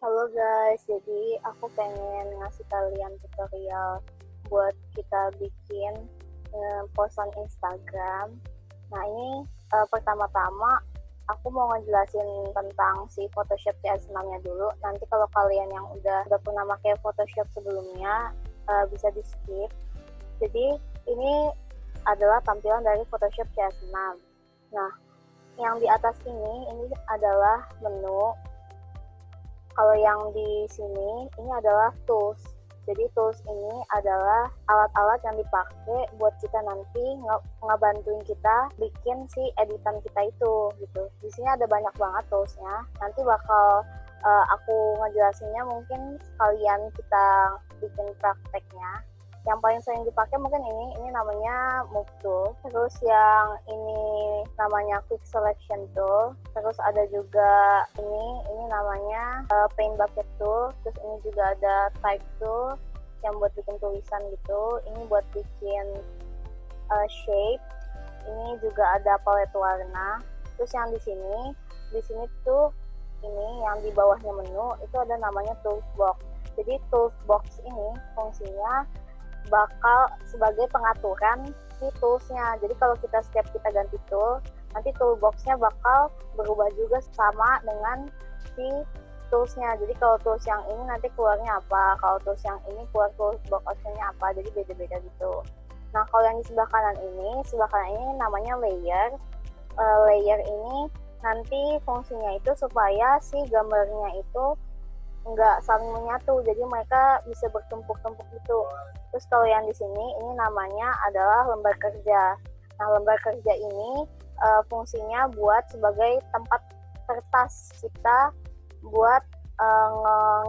Halo guys, jadi aku pengen ngasih kalian tutorial buat kita bikin postan Instagram. Nah ini pertama-tama aku mau ngejelasin tentang si Photoshop CS6-nya dulu. Nanti kalau kalian yang udah pernah pakai Photoshop sebelumnya bisa di skip. Jadi ini adalah tampilan dari Photoshop CS6. Nah, yang di atas ini adalah menu. Kalau yang di sini ini adalah tools. Jadi tools ini adalah alat-alat yang dipakai buat kita nanti ngebantuin kita bikin si editan kita itu gitu. Di sini ada banyak banget toolsnya. Nanti bakal aku ngejelasinnya mungkin sekalian kita bikin prakteknya. Yang paling sering dipakai mungkin ini namanya Move Tool. Terus yang ini namanya Quick Selection Tool. Terus ada juga ini namanya Paint Bucket Tool. Terus ini juga ada Type Tool yang buat bikin tulisan gitu. Ini buat bikin shape. Ini juga ada palette warna. Terus yang di sini tuh ini yang di bawahnya menu itu ada namanya Toolbox. Jadi Toolbox ini fungsinya bakal sebagai pengaturan si toolsnya. Jadi kalau setiap kita ganti tool, nanti toolboxnya bakal berubah juga sama dengan si toolsnya. Jadi kalau tools yang ini nanti keluarnya apa, kalau tools yang ini keluar toolbox optionnya apa, jadi beda-beda gitu. Nah kalau yang di sebelah kanan ini namanya layer. Layer ini nanti fungsinya itu supaya si gambarnya itu nggak saling menyatu, jadi mereka bisa bertumpuk-tumpuk gitu. Terus kalau yang di sini ini namanya adalah lembar kerja. Nah lembar kerja ini fungsinya buat sebagai tempat kertas kita buat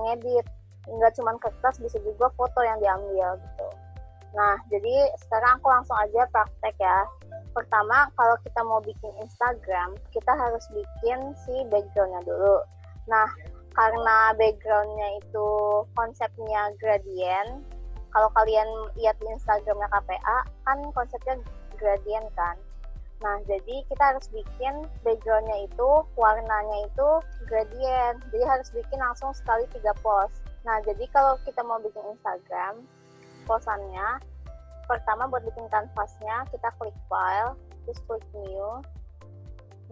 ngedit. Nggak cuma kertas, bisa juga foto yang diambil gitu. Nah jadi sekarang aku langsung aja praktek ya. Pertama kalau kita mau bikin Instagram, kita harus bikin si backgroundnya dulu. Nah karena backgroundnya itu konsepnya gradient, kalau kalian lihat di Instagramnya KPA kan konsepnya gradient kan. Nah jadi kita harus bikin backgroundnya itu warnanya itu gradient, jadi harus bikin langsung sekali 3 post. Nah jadi kalau kita mau bikin Instagram postannya, pertama buat bikin kanvasnya kita klik file, terus klik new.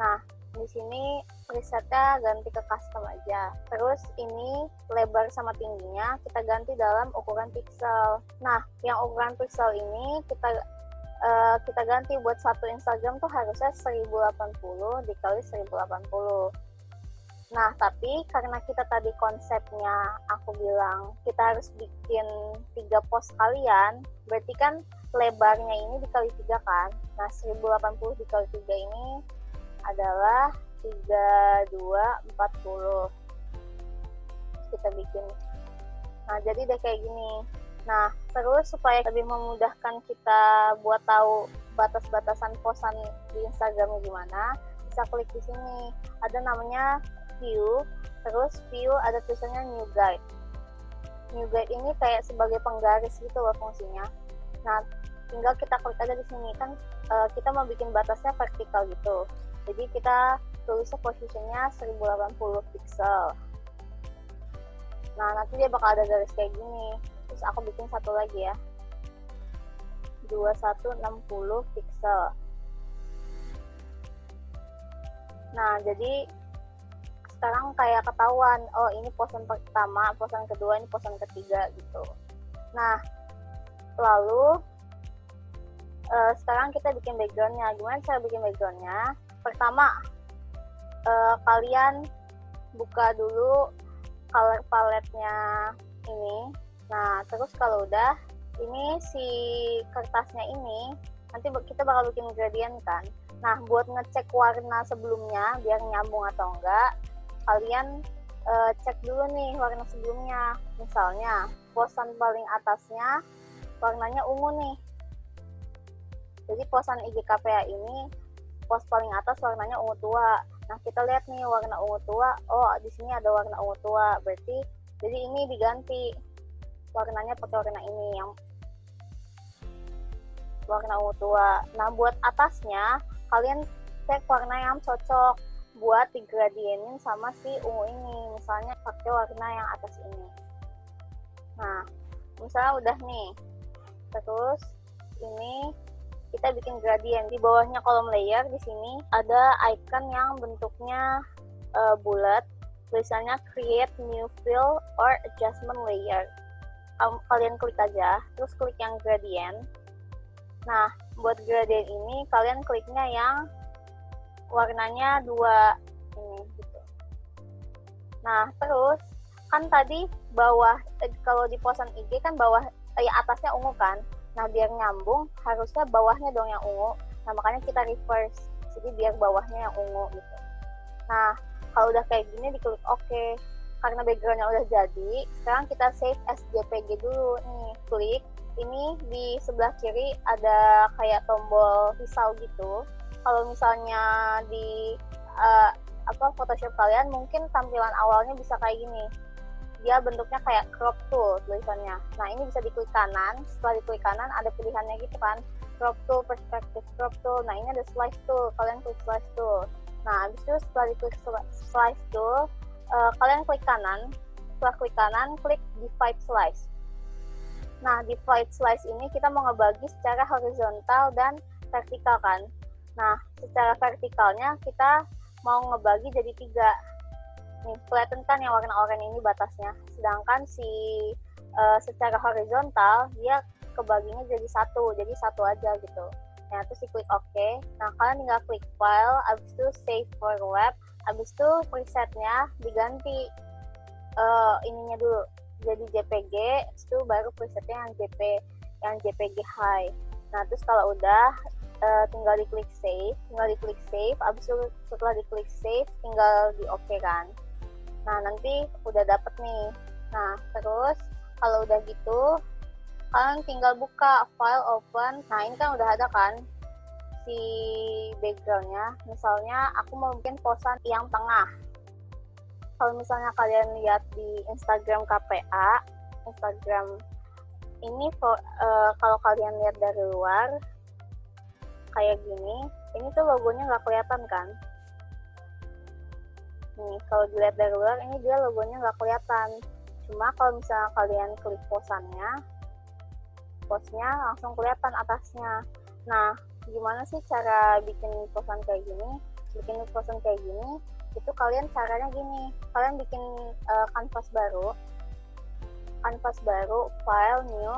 Nah di sini presetnya ganti ke custom aja. Terus ini lebar sama tingginya kita ganti dalam ukuran pixel. Nah, yang ukuran pixel ini kita ganti buat satu Instagram tuh harusnya 1080 dikali 1080. Nah, tapi karena kita tadi konsepnya aku bilang kita harus bikin 3 post sekalian, berarti kan lebarnya ini dikali 3 kan. Nah, 1080 dikali 3 ini adalah 3240. Kita bikin. Nah, jadi udah kayak gini. Nah, terus supaya lebih memudahkan kita buat tahu batas-batasan postan di Instagramnya gimana, bisa klik di sini. Ada namanya view, terus view ada tulisannya new guide. New guide ini kayak sebagai penggaris gitu loh fungsinya. Nah, tinggal kita klik aja di sini kan kita mau bikin batasnya vertikal gitu. Jadi kita tulisnya posisinya 1080 pixel. Nah nanti dia bakal ada garis kayak gini. Terus aku bikin satu lagi ya, 2160 pixel. Nah jadi sekarang kayak ketahuan, oh ini postan pertama, postan kedua, ini postan ketiga gitu. Nah lalu sekarang kita bikin backgroundnya. Gimana cara bikin backgroundnya? Pertama, kalian buka dulu color palette-nya ini. Nah, terus kalau udah, ini si kertasnya ini, nanti kita bakal bikin gradient kan. Nah, buat ngecek warna sebelumnya, biar nyambung atau enggak, kalian cek dulu nih warna sebelumnya. Misalnya, postan paling atasnya, warnanya ungu nih. Jadi, postan IGKPA ini, post paling atas warnanya ungu tua. Nah kita lihat nih warna ungu tua, oh di sini ada warna ungu tua, berarti jadi ini diganti warnanya pakai warna ini yang warna ungu tua. Nah buat atasnya kalian cek warna yang cocok buat digradienin sama si ungu ini. misalnya pakai warna yang atas ini. Nah, misalnya udah nih, terus ini kita bikin gradient. Di bawahnya kolom layer di sini ada icon yang bentuknya bulat, tulisannya create new fill or adjustment layer. Kalian klik aja, terus klik yang gradient. Nah, buat gradient ini kalian kliknya yang warnanya 2 ini gitu. Nah, terus kan tadi bawah kalau di posan IG kan bawah atasnya ungu kan. Nah, biar nyambung harusnya bawahnya dong yang ungu. Nah, makanya kita reverse. Jadi biar bawahnya yang ungu gitu. Nah, kalau udah kayak gini diklik OK. Karena backgroundnya udah jadi, sekarang kita save as JPG dulu nih. Klik. Ini di sebelah kiri ada kayak tombol pisau gitu. Kalau misalnya di Photoshop kalian mungkin tampilan awalnya bisa kayak gini. Dia bentuknya kayak crop tool tulisannya. Nah, ini bisa diklik kanan. Setelah diklik kanan ada pilihannya gitu kan. Crop tool, perspective crop tool. Nah, ini ada slice tool. Kalian klik slice tool. Nah, habis itu setelah diklik slice tool, kalian klik kanan. Setelah klik kanan, klik divide slice. Nah, divide slice ini kita mau ngebagi secara horizontal dan vertikal kan. Nah, secara vertikalnya kita mau ngebagi jadi 3. Nih, kelihatan kan yang warna oranye ini batasnya. Sedangkan secara horizontal dia kebaginya jadi 1. Jadi 1 aja gitu. Nah, terus diklik OK. Nah, kalian tinggal klik file, abis itu save for web, abis itu presetnya diganti ininya dulu jadi JPG, itu baru presetnya yang JPG high. Nah, terus kalau udah tinggal diklik save, abis itu setelah diklik save tinggal di OK kan. Nah, nanti udah dapet nih. Nah, terus kalau udah gitu kalian tinggal buka file open. Nah, ini kan udah ada kan si backgroundnya. Misalnya aku mau bikin posan yang tengah. Kalau misalnya kalian lihat di Instagram KPA, Instagram ini kalau kalian lihat dari luar kayak gini, ini tuh logonya nggak kelihatan kan. Nih, kalau dilihat dari luar ini dia logonya nggak kelihatan. Cuma kalau misalnya kalian klik posnya langsung kelihatan atasnya. Nah, gimana sih cara bikin posan kayak gini? Bikin posan kayak gini, itu kalian caranya gini. Kalian bikin kanvas baru, file, new.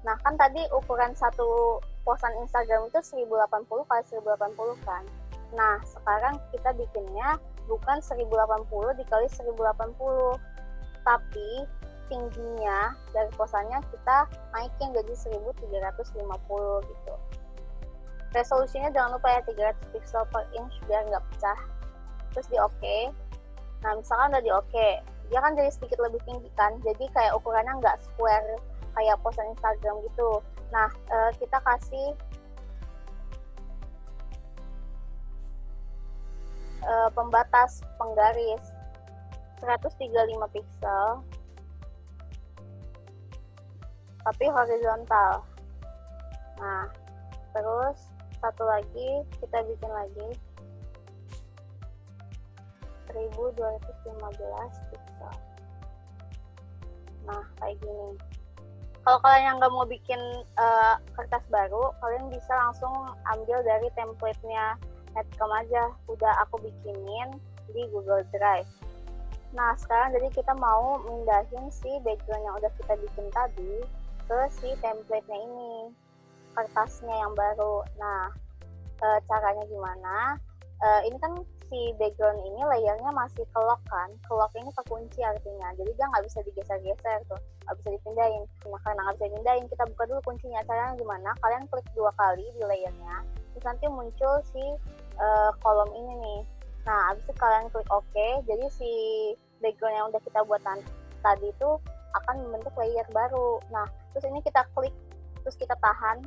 Nah, kan tadi ukuran satu posan Instagram itu 1080 x 1080 kan. Nah, sekarang kita bikinnya bukan 1080 dikali 1080, tapi tingginya dari posannya kita naikin jadi 1350 gitu. Resolusinya jangan lupa ya 300 pixel per inch biar nggak pecah. Terus di OK. Nah, misalkan udah di OK, dia kan jadi sedikit lebih tinggi kan, jadi kayak ukurannya nggak square kayak posan Instagram gitu. Nah, kita kasih pembatas penggaris 135 pixel tapi horizontal. Nah, terus satu lagi kita bikin lagi 1215 pixel. Nah, kayak gini. Kalau kalian yang nggak mau bikin kertas baru, kalian bisa langsung ambil dari template-nya Netcom aja. Udah aku bikinin di Google Drive. Nah, sekarang jadi kita mau mindahin si background yang udah kita bikin tadi ke si template-nya ini, kertasnya yang baru. Nah, caranya gimana? Ini kan si background ini layernya masih kelok kan. Kelok ini kekunci artinya, jadi dia nggak bisa digeser-geser tuh, nggak bisa dipindahin. Nah, karena nggak bisa dipindahin, kita buka dulu kuncinya. Caranya gimana? Kalian klik 2 kali di layernya, terus nanti muncul si kolom ini nih. Nah, habis itu kalian klik OK, jadi si background yang udah kita buat tadi itu akan membentuk layer baru. Nah, terus ini kita klik, terus kita tahan,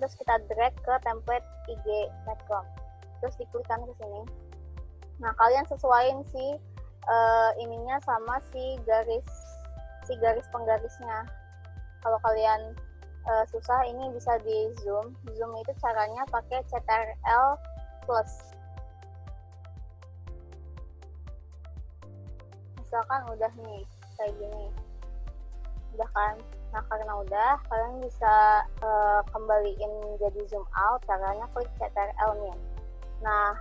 terus kita drag ke template IG Netcom, terus diklikkan ke sini. Nah, kalian sesuaiin si ininya sama si garis penggarisnya. Kalau kalian susah, ini bisa di zoom itu caranya pakai Ctrl+. misalkan udah nih kayak gini, udah kan. Nah karena udah, kalian bisa kembaliin jadi zoom out, caranya klik Ctrl nih. Nah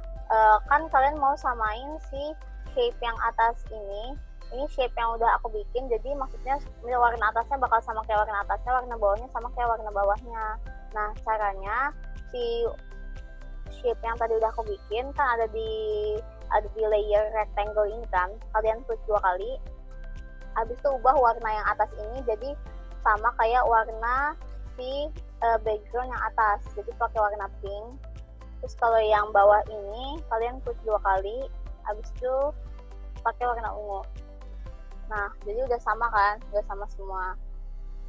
kan kalian mau samain si shape yang atas ini shape yang udah aku bikin, jadi maksudnya warna atasnya bakal sama kayak warna atasnya, warna bawahnya sama kayak warna bawahnya. Nah caranya, si shape yang tadi udah aku bikin kan ada di layer rectangle ini kan, kalian klik 2 kali, habis itu ubah warna yang atas ini jadi sama kayak warna si background yang atas, jadi pakai warna pink. Terus kalau yang bawah ini kalian klik 2 kali, habis itu pakai warna ungu. Nah jadi udah sama kan, udah sama semua.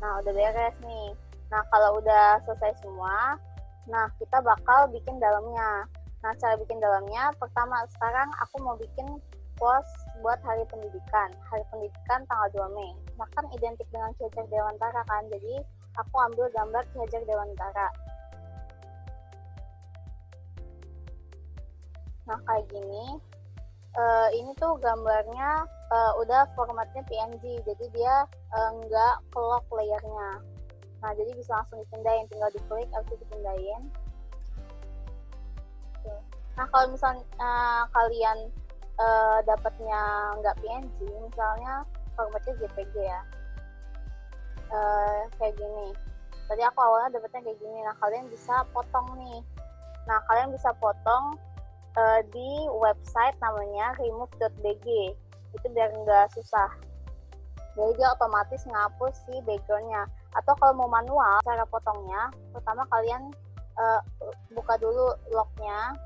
Nah udah beres nih. Nah kalau udah selesai semua, nah kita bakal bikin dalamnya. Nah cara bikin dalamnya, pertama sekarang aku mau bikin post buat Hari Pendidikan. Hari Pendidikan tanggal 2 Mei. Nah kan identik dengan Ki Hajar Dewantara kan, jadi aku ambil gambar Ki Hajar Dewantara. Nah kayak gini. Ini tuh gambarnya udah formatnya PNG, jadi dia nggak ke-lock layernya. Nah jadi bisa langsung dipindahin, tinggal diklik habis itu dipindahin. Nah kalau misalnya kalian dapatnya nggak PNG, misalnya formatnya JPG ya, kayak gini. Tadi aku awalnya dapatnya kayak gini. Nah kalian bisa potong nih. Nah kalian bisa potong di website namanya remove.bg, itu biar nggak susah, jadi dia otomatis ngapus si backgroundnya. Atau kalau mau manual cara potongnya, pertama kalian buka dulu lognya.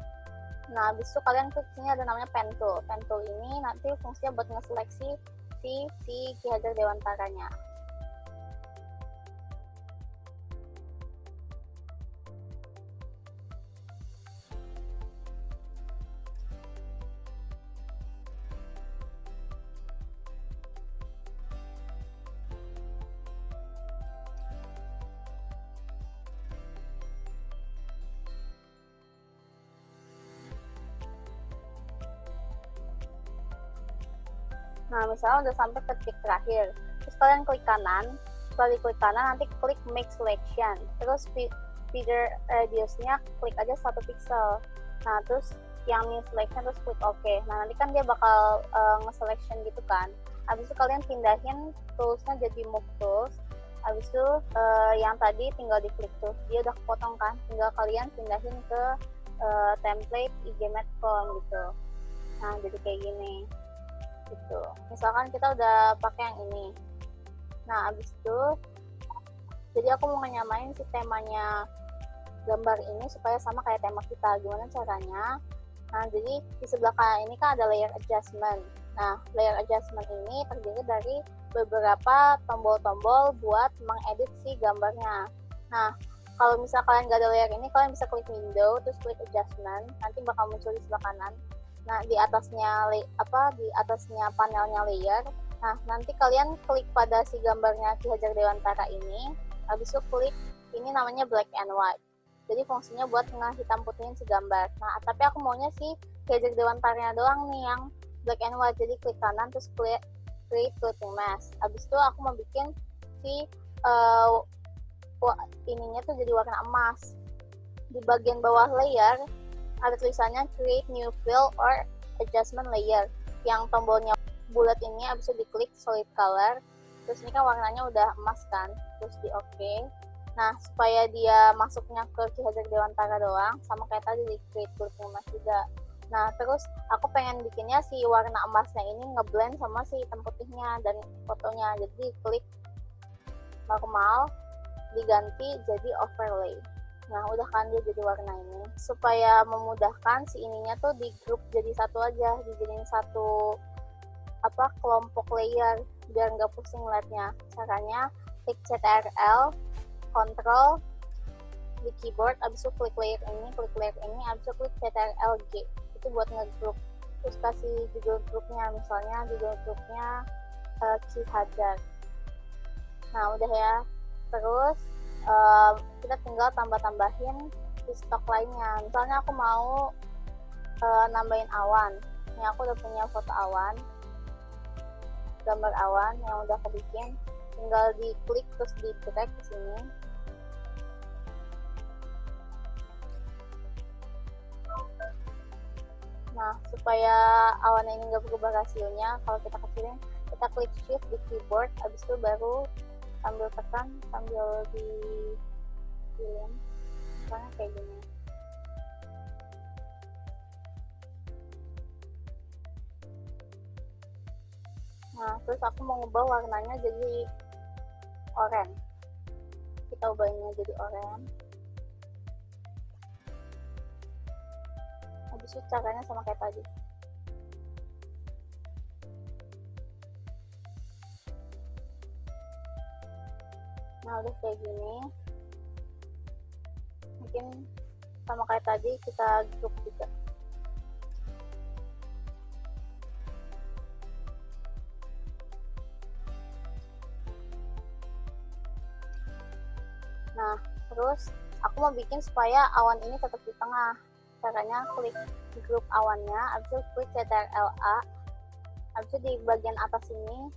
Nah habis itu kalian klik sini ada namanya pen tool. Pen tool ini nanti fungsinya buat ngeseleksi si Ki Hajar Dewantaranya. Nah, misalnya udah sampai ke titik terakhir, terus kalian klik kanan. Setelah diklik kanan, nanti klik Make Selection. Terus feeder radiusnya klik aja 1 pixel. Nah, terus yang New Selection, terus klik OK. Nah, nanti kan dia bakal nge-selection gitu kan. Habis itu kalian pindahin toolsnya jadi Move Tools. Habis itu yang tadi tinggal diklik tuh, dia udah kepotong kan. Tinggal kalian pindahin ke template IGMAT form gitu. Nah, jadi kayak gini. Gitu. Misalkan kita udah pakai yang ini. Nah, abis itu jadi aku mau nyamain si temanya gambar ini supaya sama kayak tema kita. Gimana caranya? Nah, jadi di sebelah kanan ini kan ada layer adjustment. Nah, layer adjustment ini terdiri dari beberapa tombol-tombol buat mengedit si gambarnya. Nah, kalau misal kalian nggak ada layer ini, kalian bisa klik window terus klik adjustment, nanti bakal muncul di sebelah kanan. Nah, di atasnya di atasnya panelnya layer. Nah, nanti kalian klik pada si gambarnya Ki Hajar Dewantara ini. Habis itu klik ini namanya black and white. Jadi fungsinya buat ngehitam putihin si gambar. Nah, tapi aku maunya si Ki Hajar Dewantaranya doang nih yang black and white. Jadi klik kanan terus create floating mask. Habis itu aku mau bikin si ininya tuh jadi warna emas. Di bagian bawah layer ada tulisannya create new fill or adjustment layer. Yang tombolnya bulat ini abis itu diklik solid color. Terus ini kan warnanya udah emas kan. Terus di OK. Nah, supaya dia masuknya ke Ki Hajar Dewantara doang, sama kayak tadi di create floating mask juga. Nah, terus aku pengen bikinnya si warna emasnya ini ngeblend sama si hitam putihnya dan fotonya. Jadi klik normal, diganti jadi overlay. Nah, udah kan dia jadi warna ini. Supaya memudahkan si ininya tuh di grup jadi satu aja, dijadiin satu kelompok layer biar nggak pusing liatnya. Caranya klik Ctrl, Ctrl di keyboard, abis itu klik layer ini, abis itu klik Ctrl G. Itu buat ngegroup. Terus kasih judul grupnya, misalnya judul grupnya Ki Hajar. Nah, udah ya. Terus kita tinggal tambah-tambahin di stok lainnya. Misalnya aku mau nambahin awan. Ini aku udah punya foto awan. gambar awan yang udah aku bikin, tinggal diklik terus di drag ke sini. Nah, supaya awannya ini nggak berubah rasionya, kalau kita kecilin, kita klik shift di keyboard, habis itu baru sambil tekan, sambil di film, misalnya kayak gini. Nah, terus aku mau ngubah warnanya jadi oranye. Kita ubahnya jadi oranye. Habis itu caranya sama kayak tadi. Nah, udah kayak gini. Mungkin sama kayak tadi, kita grup juga. Nah, terus aku mau bikin supaya awan ini tetap di tengah. Caranya klik grup awannya, habis itu klik CTRL-A, habis itu di bagian atas ini,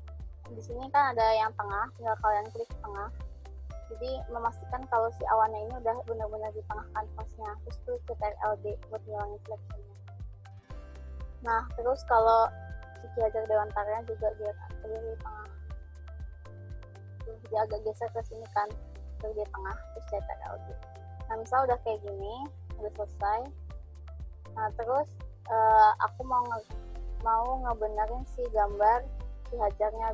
di sini kan ada yang tengah, tinggal kalian klik tengah. Jadi memastikan kalau si awannya ini udah benar-benar di tengah kanvasnya. Terus klik CTRL-D buat ngilangin seleksinya. Nah, terus kalau si Ki Hajar Dewantara juga dia di tengah. Jadi agak geser ke sini kan, di tengah, terus CTRL-D. Nah, misal udah kayak gini, udah selesai. Nah, terus aku mau ngebenerin si gambar Ki Hajarnya.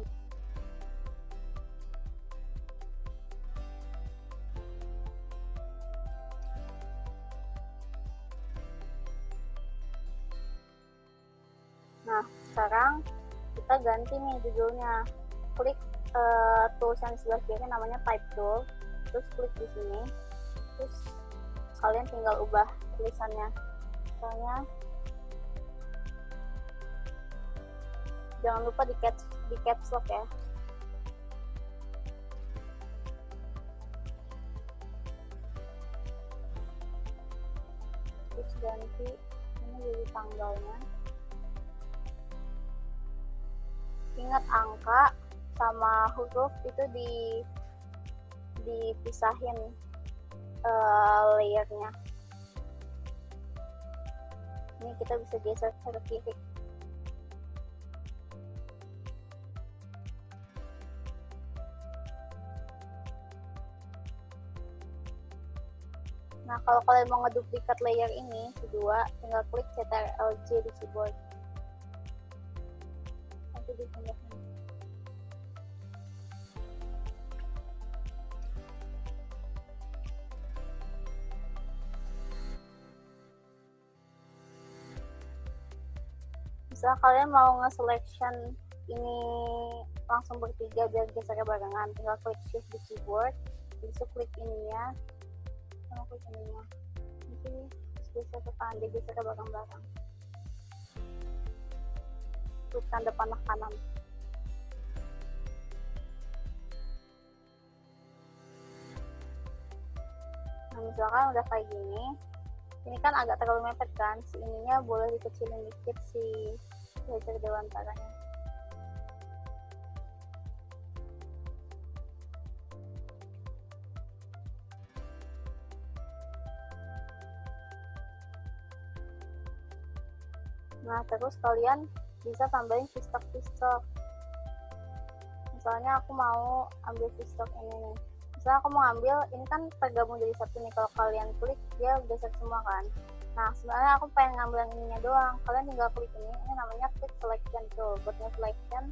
Nah, sekarang kita ganti nih judulnya. Klik tools yang sebelah kiri namanya type tool, terus klik di sini, terus kalian tinggal ubah tulisannya. Misalnya jangan lupa di caps lock ya. Terus ganti ini jadi tanggalnya. Ingat angka sama huruf itu dipisahin layernya. Ini kita bisa geser ke kiri. Nah, kalau kalian mau ngeduplikat layer ini, kedua, tinggal klik CTRL-J di keyboard. Nanti dipindahin. Misal kalian mau nge-selection ini langsung bertiga biar gesernya barengan, tinggal klik shift di keyboard, bisa klik ininya, sama klik ininya, nanti geser ke kanan, dia gesernya bareng-bareng. Klik tanda panah kanan. Nah, misalkan udah kayak gini, ini kan agak terlalu mepet kan, si ininya boleh dikecilin dikit si Ki Hajar Dewantaranya. Nah, terus kalian bisa tambahin pistok-pistok. Misalnya aku mau ambil pistok ini nih. Misalnya aku mau ambil, ini kan tergabung jadi satu nih, kalau kalian klik dia geser semua kan. Nah, sebenarnya aku pengen ngambil yang ininya doang. Kalian tinggal klik ini namanya quick selection tool, buat selection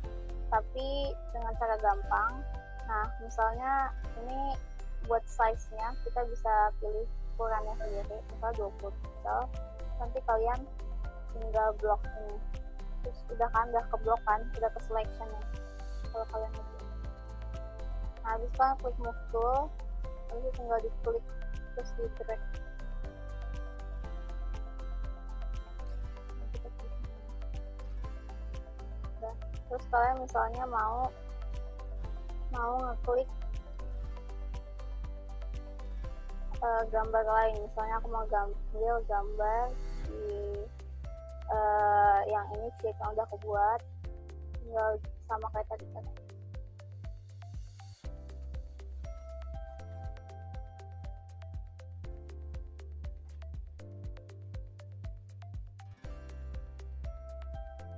tapi dengan cara gampang. Nah, misalnya ini buat size-nya kita bisa pilih ukurannya sendiri, misal 20 pixel. Nanti kalian tinggal blok ini. Terus udah kan, udah ke blok kan, udah ke selection ya. Kalau kalian ini. Nah, habis kalian klik move tool, lalu tinggal diklik terus di drag. Terus kalian misalnya mau ngeklik gambar lain, misalnya aku mau ambil gambar di yang ini shape yang udah aku buat, tinggal sama kayak tadi kan.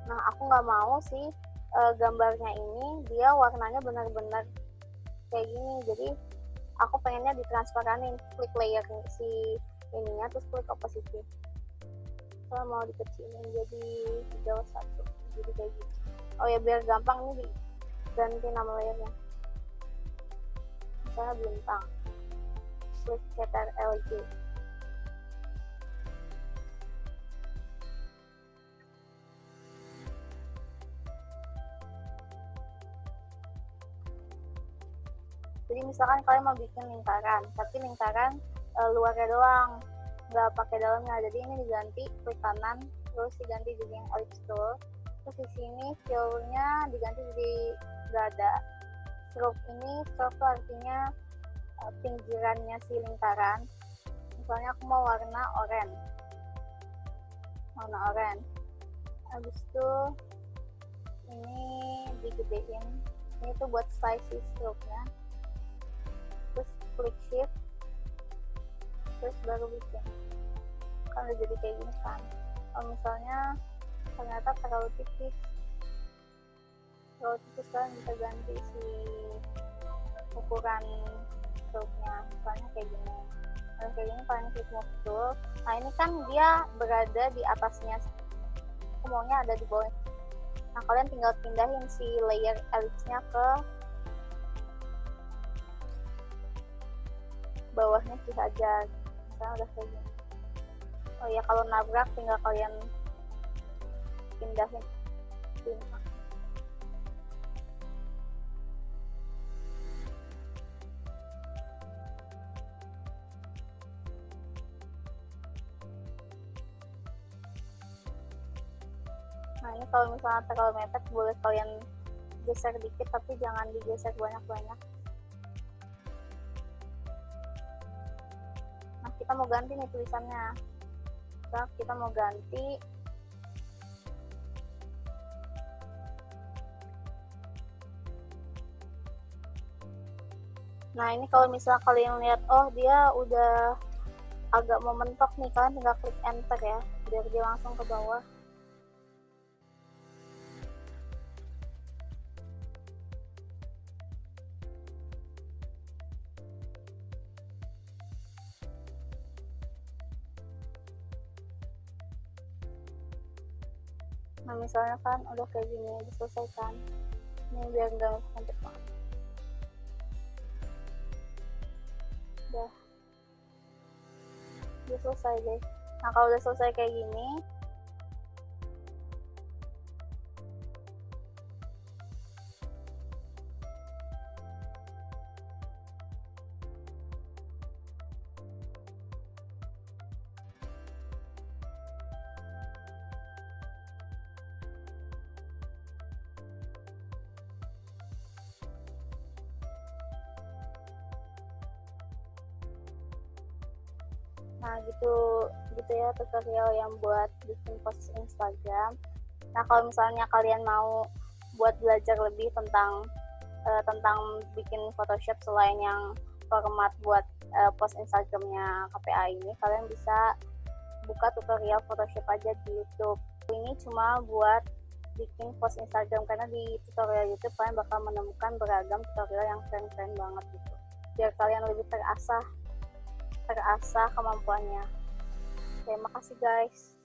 Nah, aku nggak mau sih gambarnya ini dia warnanya benar-benar kayak gini, jadi aku pengennya ditransparanin. Klik layer si ininya, terus klik opacity, saya mau dikecilin jadi 3:1, jadi kayak gitu. Oh ya, biar gampang nih diganti nama layernya, misalnya bintang, klik Ctrl+J. Jadi misalkan kalian mau bikin lingkaran, tapi lingkaran luarnya doang, nggak pakai dalamnya. Jadi ini diganti, klik kanan, terus diganti jadi yang ellipse tool. Terus di sini fill-nya diganti jadi nggak ada. Stroke ini, stroke itu artinya pinggirannya si lingkaran. Misalnya aku mau warna oranye. Habis itu ini digedein. Ini tuh buat size si stroke-nya. Terus klik shift, terus baru bikin, kan udah jadi kayak gini kan. Kalau misalnya ternyata terlalu tipis kalian bisa ganti si ukuran stroke-nya, misalnya kayak gini. Kalau kayak gini kalian klik move tool. Nah ini kan dia berada di atasnya, aku maunya ada di bawah. Nah kalian tinggal pindahin si layer ellipse-nya ke bawahnya sejajar, misalnya udah kayak gini. Oh ya, kalau nabrak tinggal kalian pindahin bintang. Nah ini kalau misalnya terlalu mepet boleh kalian geser dikit, tapi jangan digeser banyak-banyak. Nah kita mau ganti nih tulisannya, nah, kita mau ganti nah ini kalau misalnya kalian lihat oh dia udah agak mau mentok nih, kalian tinggal klik enter ya biar dia langsung ke bawah. Nah misalnya kan udah kayak gini, diselesaikan. Ini biar nggak sampai banget. Udah selesai deh. Nah kalau udah selesai kayak gini, nah gitu ya tutorial yang buat bikin post Instagram. Nah kalau misalnya kalian mau buat belajar lebih tentang bikin Photoshop selain yang format buat post Instagramnya KPA ini, kalian bisa buka tutorial Photoshop aja di YouTube. Ini cuma buat bikin post Instagram, karena di tutorial YouTube kalian bakal menemukan beragam tutorial yang keren-keren banget gitu, biar kalian lebih terasah kemampuannya. Terima kasih guys.